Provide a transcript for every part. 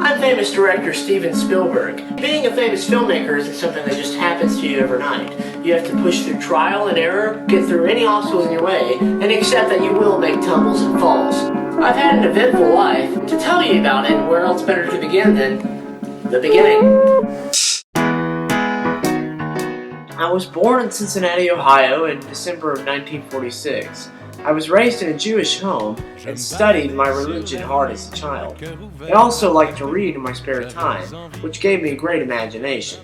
I'm famous director Steven Spielberg. Being a famous filmmaker isn't something that just happens to you overnight. You have to push through trial and error, get through any obstacles in your way, and accept that you will make tumbles and falls. I've had an eventful life. To tell you about it, where else better to begin than the beginning? I was born in Cincinnati, Ohio in December of 1946. I was raised in a Jewish home and studied my religion hard as a child. I also liked to read in my spare time, which gave me a great imagination.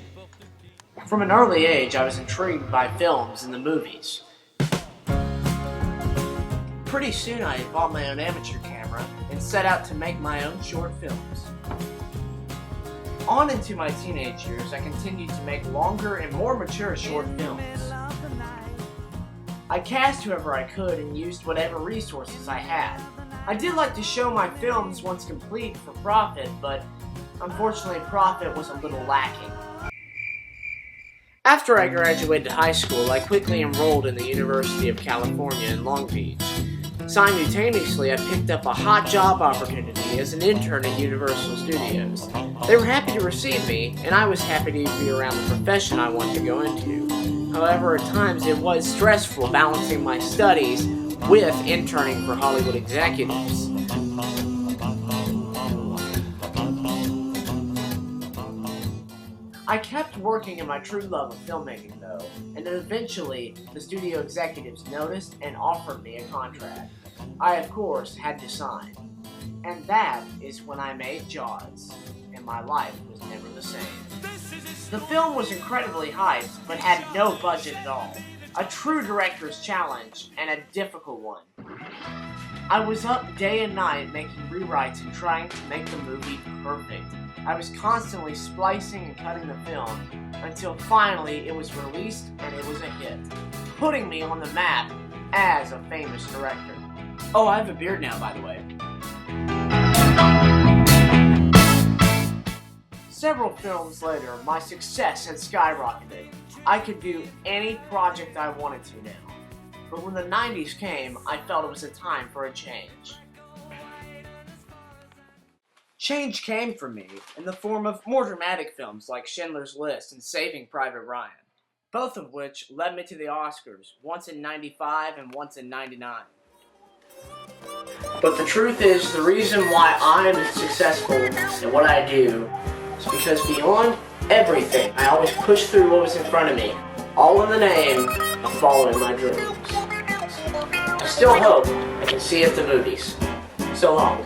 From an early age, I was intrigued by films and the movies. Pretty soon I had bought my own amateur camera and set out to make my own short films. On into my teenage years, I continued to make longer and more mature short films. I cast whoever I could and used whatever resources I had. I did like to show my films once complete for profit, but unfortunately profit was a little lacking. After I graduated high school, I quickly enrolled in the University of California in Long Beach. Simultaneously, I picked up a hot job opportunity as an intern at Universal Studios. They were happy to receive me, and I was happy to be around the profession I wanted to go into. However, at times it was stressful balancing my studies with interning for Hollywood executives. I kept working in my true love of filmmaking though, and then eventually the studio executives noticed and offered me a contract. I of course had to sign. And that is when I made Jaws, and my life was never the same. The film was incredibly hyped, but had no budget at all. A true director's challenge, and a difficult one. I was up day and night making rewrites and trying to make the movie perfect. I was constantly splicing and cutting the film, until finally it was released and it was a hit, putting me on the map as a famous director. Oh, I have a beard now, by the way. Several films later, my success had skyrocketed. I could do any project I wanted to now. But when the 90s came, I felt it was a time for a change. Change came for me in the form of more dramatic films like Schindler's List and Saving Private Ryan, both of which led me to the Oscars, once in '95 and once in '99. But the truth is, the reason why I'm successful in what I do is because beyond everything, I always push through what was in front of me, all in the name of following my dreams. I still hope I can see you at the movies. So long.